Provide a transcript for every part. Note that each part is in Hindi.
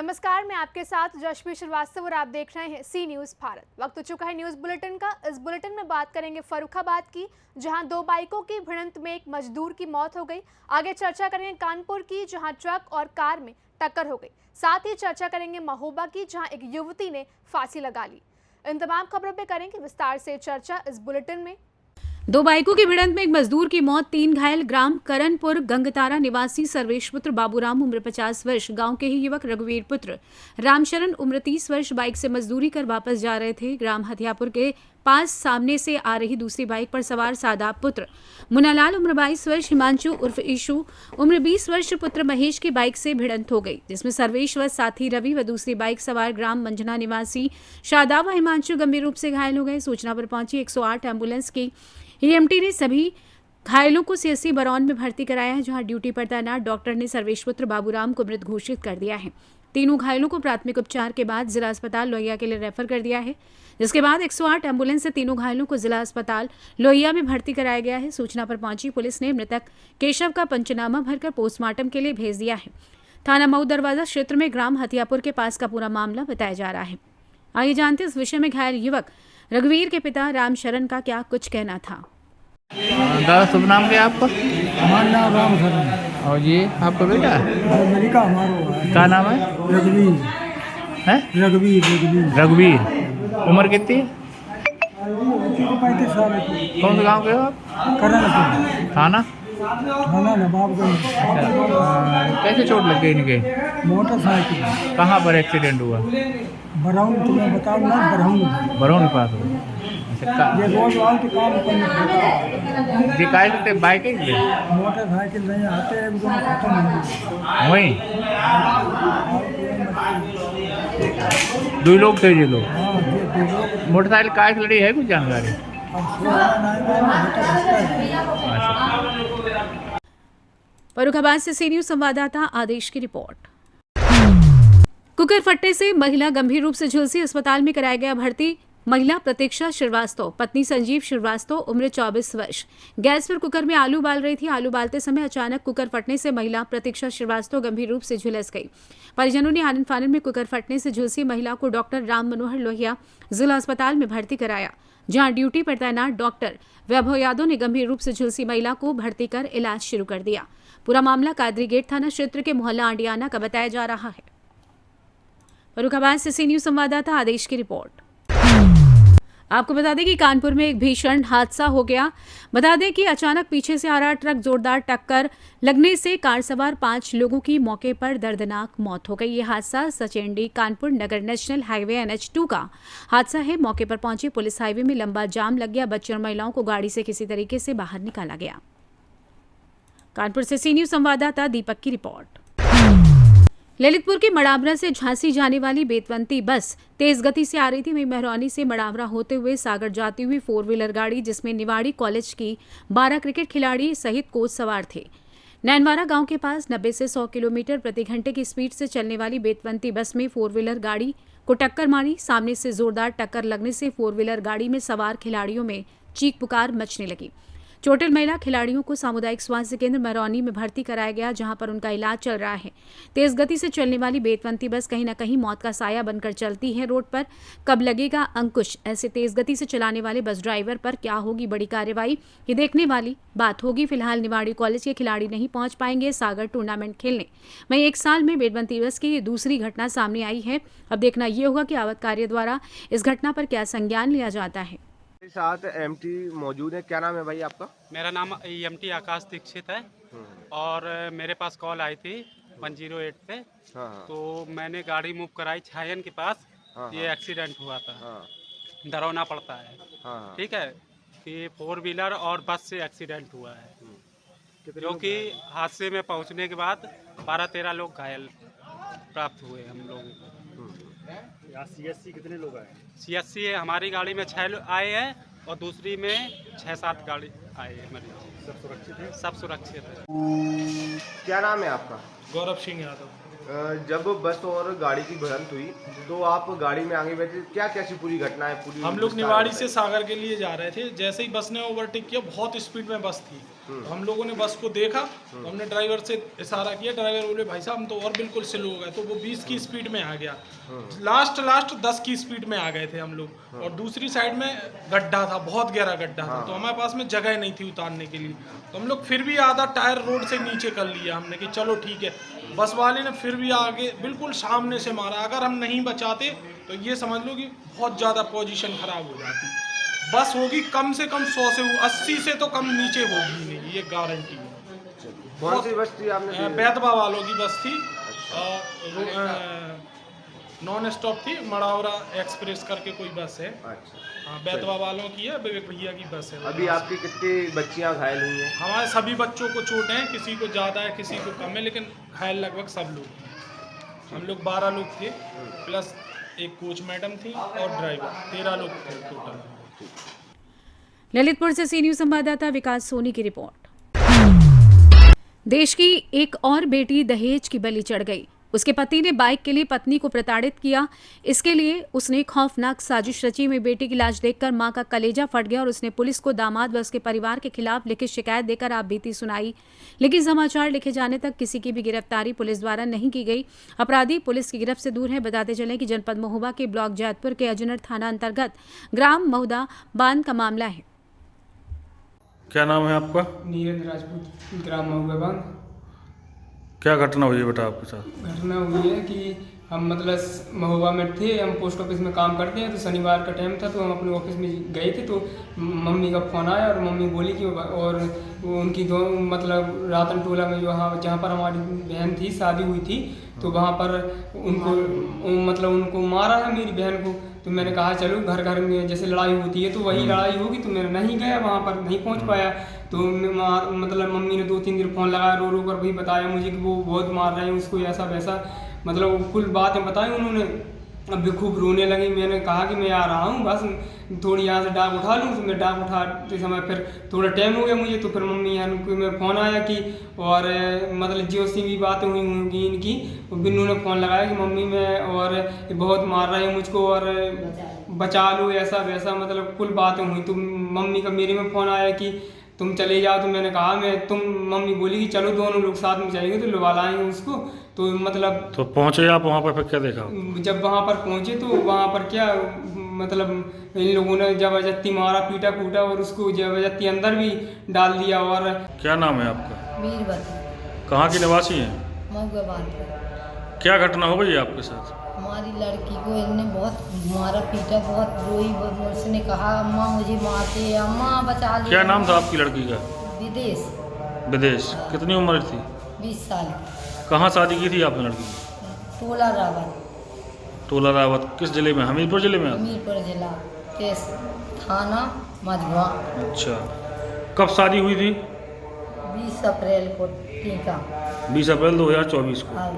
नमस्कार, मैं आपके साथ जशवी श्रीवास्तव और आप देख रहे हैं सी न्यूज़ भारत। वक्त हो चुका है न्यूज़ बुलेटिन का। इस बुलेटिन में बात करेंगे फर्रुखाबाद की, जहां दो बाइकों की भिड़ंत में एक मजदूर की मौत हो गई। आगे चर्चा करेंगे कानपुर की, जहां ट्रक और कार में टक्कर हो गई। साथ ही चर्चा करेंगे महोबा की, जहां एक युवती ने फांसी लगा ली। इन तमाम खबरों पर करेंगे विस्तार से चर्चा इस बुलेटिन में। दो बाइकों की भिड़ंत में एक मजदूर की मौत, 3 घायल। ग्राम करणपुर गंगतारा निवासी सर्वेश पुत्र बाबूराम उम्र 50 वर्ष, गांव के ही युवक रघुवीर पुत्र रामशरण उम्र 30 वर्ष बाइक से मजदूरी कर वापस जा रहे थे। ग्राम हथियापुर के पास सामने से आ रही दूसरी बाइक पर सवार सादाब पुत्र मुन्नालाल उम्र 22 वर्ष, हिमांशु उर्फ ईशु उम्र 20 वर्ष पुत्र महेश की बाइक से भिड़ंत हो गई, जिसमें सर्वेश व साथी रवि व दूसरी बाइक सवार ग्राम मंझना निवासी शादाब व हिमांशु गंभीर रूप से घायल हो गए। सूचना पर पहुंची 108 एम्बुलेंस की ईएमटी ने सभी घायलों को सीएससी बरौन में भर्ती कराया है, जहां ड्यूटी पर तैनात डॉक्टर ने सर्वेश पुत्र बाबूराम को मृत घोषित कर दिया है। तीनों घायलों को प्राथमिक उपचार के बाद जिला अस्पताल लोहिया के लिए रेफर कर दिया है, जिसके बाद 108 एम्बुलेंस से तीनों घायलों को जिला अस्पताल लोहिया में भर्ती कराया गया है। सूचना पर पहुंची पुलिस ने मृतक केशव का पंचनामा भरकर पोस्टमार्टम के लिए भेज दिया है। थाना मऊ दरवाजा क्षेत्र में ग्राम हथियापुर के पास का पूरा मामला बताया जा रहा है। आइए जानते हैं इस विषय में घायल युवक रघुवीर के पिता रामशरण का क्या कुछ कहना था। दादा, शुभ नाम क्या है आपका? हमारा नाम रामशरण। और ये आपका बेटा लड़का हमारा क्या नाम है? रघुवीर है रघुवीर रघुवीर। उम्र कितनी है? 35 साल की। कौन से गांव के हो आप? करण थाना? थाना नवाबगंज। कैसे चोट लग गई इनके? मोटरसाइकिल कहाँ पर एक्सीडेंट हुआ? बरौन, तुम्हें बताओ ना, बरौन। बरौन के पास हुआ। अच्छा, ये रोज वाल के काम करने ये काय करते बाइक है ये? मोटरसाइकिल नहीं आते, एकदम खत्म हो वहीं दो लोग थे ये लोग। गए। मोटरसाइकिल काय से लड़ी है कुछ जानकारी? अच्छा। फर्रुखाबाद से सी न्यूज़ संवाददाता आदेश की रिपोर्ट। कुकर फटने से महिला गंभीर रूप से झुलसी, अस्पताल में कराया गया भर्ती। महिला प्रतीक्षा श्रीवास्तव, पत्नी संजीव श्रीवास्तव उम्र 24 वर्ष, गैस पर कुकर में आलू उबाल रही थी। आलू उबालते समय अचानक कुकर फटने से महिला प्रतीक्षा श्रीवास्तव गंभीर रूप से झुलस गई। परिजनों ने आनन फानन में कुकर फटने से झुलसी महिला को डॉक्टर राम मनोहर लोहिया जिला अस्पताल में भर्ती कराया, जहां ड्यूटी पर तैनात डॉक्टर वैभव यादव ने गंभीर रूप से झुलसी महिला को भर्ती कर इलाज शुरू कर दिया। पूरा मामला कादरी गेट थाना क्षेत्र के मोहल्ला आंडियाना का बताया जा रहा है। फर्रुखाबाद से सी न्यूज़ संवाददाता आदेश की रिपोर्ट। आपको बता दें कि कानपुर में एक भीषण हादसा हो गया। बता दें कि अचानक पीछे से आ रहा ट्रक जोरदार टक्कर लगने से कार सवार 5 लोगों की मौके पर दर्दनाक मौत हो गई। ये हादसा सचेंडी कानपुर नगर नेशनल हाईवे NH2 का हादसा है। मौके पर पहुंची पुलिस हाईवे में लंबा जाम लग गया। बच्चों और महिलाओं को गाड़ी से किसी तरीके से बाहर निकाला गया। कानपुर से सी न्यूज़ संवाददाता दीपक की रिपोर्ट। ललितपुर के मड़ावरा से झांसी जाने वाली बेतवंती बस तेज गति से आ रही थी। वहीं महरौनी से मड़ावरा होते हुए सागर जाती हुई 4 व्हीलर गाड़ी, जिसमें निवाड़ी कॉलेज की 12 क्रिकेट खिलाड़ी सहित कोच सवार थे। नैनवारा गांव के पास 90 से 100 किलोमीटर प्रति घंटे की स्पीड से चलने वाली बेतवंती बस में 4 व्हीलर गाड़ी को टक्कर मारी। सामने से जोरदार टक्कर लगने से 4 व्हीलर गाड़ी में सवार खिलाड़ियों में चीख पुकार मचने लगी। चोटिल महिला खिलाड़ियों को सामुदायिक स्वास्थ्य केंद्र महरौनी में भर्ती कराया गया, जहां पर उनका इलाज चल रहा है। तेज गति से चलने वाली बेतवंती बस कहीं न कहीं मौत का साया बनकर चलती है रोड पर। कब लगेगा अंकुश ऐसे तेज गति से चलाने वाले बस ड्राइवर पर? क्या होगी बड़ी कार्रवाई, ये देखने वाली बात होगी। फिलहाल निवाड़ी कॉलेज के खिलाड़ी नहीं पहुंच पाएंगे सागर टूर्नामेंट खेलने। वहीं 1 साल में बेतवंती बस की दूसरी घटना सामने आई है। अब देखना ये होगा कि आवत कार्य द्वारा इस घटना पर क्या संज्ञान लिया जाता है। साथ एमटी मौजूद है। क्या नाम है भाई आपका? मेरा नाम एमटी आकाश दीक्षित है और मेरे पास कॉल आई थी 108 पे। हाँ। तो मैंने गाड़ी मूव कराई छायन के पास। हाँ। ये एक्सीडेंट हुआ था। हाँ। डरौना पड़ता है। हाँ। ठीक है कि 4 व्हीलर और बस से एक्सीडेंट हुआ है, जो कि हादसे में पहुंचने के बाद 12-13 लोग घायल प्राप्त हुए हम लोगों को। सीएससी कितने लोग आए? सीएससी हमारी गाड़ी में 6 आए हैं और दूसरी में 6-7 गाड़ी आए हैं मरीज। सब सुरक्षित है? सब सुरक्षित है। क्या नाम है आपका? गौरव सिंह यादव। जब बस और गाड़ी की भिड़ंत हुई तो आप गाड़ी में आगे बैठे, क्या कैसी पूरी घटना है पूरी? हम लोग विस्तार निवाड़ी बताइए। से सागर के लिए जा रहे थे। जैसे ही बस ने ओवरटेक किया, बहुत स्पीड में बस थी, तो हम लोगों ने बस को देखा, तो हमने ड्राइवर से इशारा किया। ड्राइवर बोले भाई साहब हम तो और बिल्कुल स्लो हो गए, तो वो 20 की स्पीड में आ गया। लास्ट 10 की स्पीड में आ गए थे हम लोग। और दूसरी साइड में गड्ढा था, बहुत गहरा गड्ढा था, तो हमारे पास में जगह नहीं थी उतारने के लिए। तो हम लोग फिर भी आधा टायर रोड से नीचे कर लिया हमने कि चलो ठीक है। बस वाले ने फिर भी आगे बिल्कुल सामने से मारा। अगर हम नहीं बचाते तो ये समझ लो कि बहुत ज़्यादा पोजीशन खराब हो जाती। बस होगी कम से कम 100 से 80 से तो कम नीचे होगी नहीं, ये गारंटी है। कौन सी बस थी आपने? बैतवा वालों की बस थी, नॉन स्टॉप थी, मड़ावरा एक्सप्रेस करके कोई बस है। अच्छा, हाँ, बैतवा वालों की है, विवेक भैया की बस है। अभी आपकी कितनी बच्चियां घायल हुई हैं? हमारे सभी बच्चों को चोट है, किसी को ज़्यादा है किसी को कम है, लेकिन घायल लगभग सब लोग हैं। हम लोग 12 लोग थे, प्लस एक कोच मैडम थी और ड्राइवर, 13 लोग थे टोटल। ललितपुर से सी न्यूज संवाददाता विकास सोनी की रिपोर्ट। देश की एक और बेटी दहेज की बलि चढ़ गई। उसके पति ने बाइक के लिए पत्नी को प्रताड़ित किया। इसके लिए उसने खौफनाक साजिश रची। में बेटी की लाश देखकर मां का कलेजा फट गया और उसने पुलिस को दामाद व उसके परिवार के खिलाफ लिखित शिकायत देकर आपबीती सुनाई। लेकिन समाचार लिखे जाने तक किसी की भी गिरफ्तारी पुलिस द्वारा नहीं की गई। अपराधी पुलिस की गिरफ्त से दूर है। बताते चलें कि जनपद महोबा के ब्लॉक जैतपुर के अजनर थाना अंतर्गत ग्राम महुदा बांध का मामला है। क्या नाम है आपका? नीरज राजपूत, ग्राम महुआ बांध। क्या घटना हुई है बेटा आपके साथ? घटना हुई है कि हम मतलब महुआ में थे, हम पोस्ट ऑफिस में काम करते हैं, तो शनिवार का टाइम था, तो हम अपने ऑफिस में गए थे, तो मम्मी का फ़ोन आया और मम्मी बोली कि और उनकी दो मतलब रातन टोला में जहाँ पर हमारी बहन थी, शादी हुई थी, तो वहाँ पर उनको मारा है मेरी बहन को। तो मैंने कहा चलो घर में जैसे लड़ाई होती है तो वही लड़ाई होगी, तो मैं नहीं गया वहाँ पर, नहीं पहुँच पाया। तो मतलब मम्मी ने 2-3 दिन फ़ोन लगाया, रो कर भी बताया मुझे कि वो बहुत मार रहे हैं उसको, ऐसा वैसा, मतलब कुल बातें बताई उन्होंने। अब भी खूब रोने लगी। मैंने कहा कि मैं आ रहा हूँ, बस थोड़ी यहाँ से डाक उठा लूँ। तो मैं डाक उठाते समय फिर थोड़ा टाइम हो गया मुझे, तो फिर मम्मी यहाँ को मैं फ़ोन आया कि और मतलब जो सी भी बातें हुई होंगी इनकी, बिन्नू ने फ़ोन लगाया कि मम्मी में और बहुत मार रहे हैं मुझको और बचा लो, ऐसा वैसा, मतलब कुल बातें हुई। तो मम्मी का मेरे में फ़ोन आया कि तुम चले जाओ। तो मैंने कहा मम्मी बोली कि चलो दोनों लोग साथ में चलेंगे, तो लुभा लाएंगे उसको। तो मतलब तो पहुंचे आप वहाँ पर, फिर क्या देखा? जब वहाँ पर पहुँचे तो वहाँ पर क्या मतलब इन लोगों ने जबरदस्ती मारा, पीटा कूटा और उसको जबरदस्ती अंदर भी डाल दिया। और क्या नाम है आपका? वीरवती, कहाँ की निवासी हैं? महुआ बांध। क्या घटना हो गई आपके साथ? हमारी लड़की को इनने बहुत मारा पीटा, बहुत रोई, उसने कहा अम्मा मुझे मारते, अम्मा बचा ले। क्या नाम था आपकी लड़की का? विदेश। विदेश। कितनी उम्र थी? 20 साल। कहाँ शादी की थी आपने लड़की की? टोला रावत। टोला रावत किस जिले में? हमीरपुर जिले में? हमीरपुर जिला केस थाना मझुआ। अच्छा, कब शादी हुई थी? 20 अप्रैल को टीका। 20 अप्रैल 2024 को। हाँ,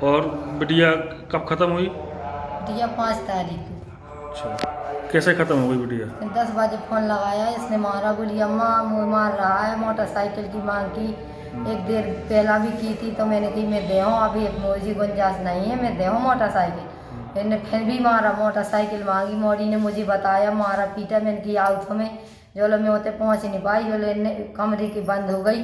और बिटिया कब ख़त्म हुई? बिटिया 5 तारीख को। अच्छा, कैसे ख़त्म हो गई बिटिया? 10 बजे फ़ोन लगाया, इसने मारा, बोली अम्मा मुझे मार रहा है, मोटरसाइकिल की मांग की। एक देर पहला भी की थी, तो मैंने कही मैं दे हूँ, अभी मुझे गुंजाइश नहीं है, मैं दे हूँ मोटरसाइकिल। इन्हें फिर भी मारा, मोटरसाइकिल मांगी, मोड़ी ने मुझे बताया, मारा पीटा। मैंने की आउट में जो लो मैं होते पहुँच नहीं पाई, जो लो कमरे की बंद हो गई,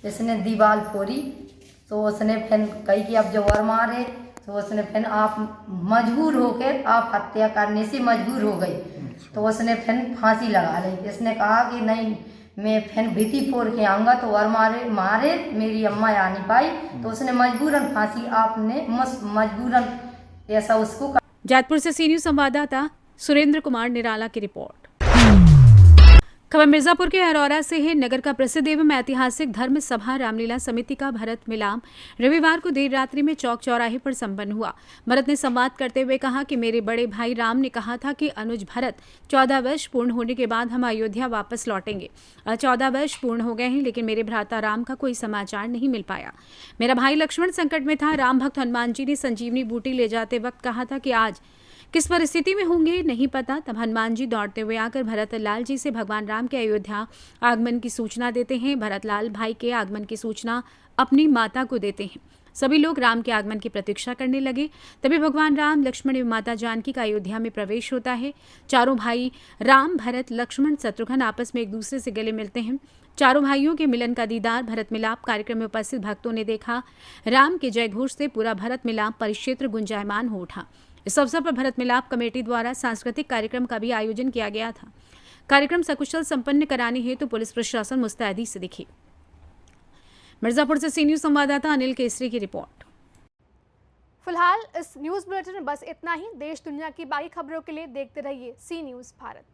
इसने दीवार फोड़ी। तो उसने फिर कही कि अब जो और मारे, तो उसने फिर आप मजबूर होकर आप हत्या करने से मजबूर हो गई, तो उसने फिर फांसी लगा ली। इसने कहा कि नहीं मैं फिर भीटी फोड़ के आऊँगा, तो और मारे मेरी अम्मा आ नहीं पाई, तो उसने मजबूरन फांसी आपने मजबूरन ऐसा उसको। जैतपुर से सी न्यूज संवाददाता सुरेंद्र कुमार निराला की रिपोर्ट। खबर मिर्जापुर के अरौरा से है। नगर का प्रसिद्ध एवं ऐतिहासिक धर्म सभा रामलीला समिति का भरत मिलाप रविवार को देर रात्रि में चौक चौराहे पर संपन्न हुआ। भरत ने संवाद करते हुए कहा कि मेरे बड़े भाई राम ने कहा था कि अनुज भरत 14 वर्ष पूर्ण होने के बाद हम अयोध्या वापस लौटेंगे। 14 वर्ष पूर्ण हो गए हैं, लेकिन मेरे भ्राता राम का कोई समाचार नहीं मिल पाया। मेरा भाई लक्ष्मण संकट में था। राम भक्त हनुमान जी ने संजीवनी बूटी ले जाते वक्त कहा था कि आज किस परिस्थिति में होंगे नहीं पता। तब हनुमान जी दौड़ते हुए आकर भरत लाल जी से भगवान राम के अयोध्या आगमन की सूचना देते हैं। भरत लाल भाई के आगमन की सूचना अपनी माता को देते हैं। सभी लोग राम के आगमन की प्रतीक्षा करने लगे। तभी भगवान राम, लक्ष्मण एवं माता जानकी का अयोध्या में प्रवेश होता है। चारों भाई राम, भरत, लक्ष्मण, शत्रुघ्न आपस में एक दूसरे से गले मिलते हैं। चारों भाइयों के मिलन का दीदार भरत मिलाप कार्यक्रम में उपस्थित भक्तों ने देखा। राम के जय घोष से पूरा भरत मिलाप परिक्षेत्र गुंजायमान हो उठा। इस अवसर पर भरत मिलाप कमेटी द्वारा सांस्कृतिक कार्यक्रम का भी आयोजन किया गया था। कार्यक्रम सकुशल संपन्न कराने हेतु पुलिस प्रशासन मुस्तैदी से दिखी। मिर्जापुर से सी न्यूज संवाददाता अनिल केसरी की रिपोर्ट। फिलहाल इस न्यूज बुलेटिन में बस इतना ही। देश दुनिया की बाकी खबरों के लिए देखते रहिए सी न्यूज भारत।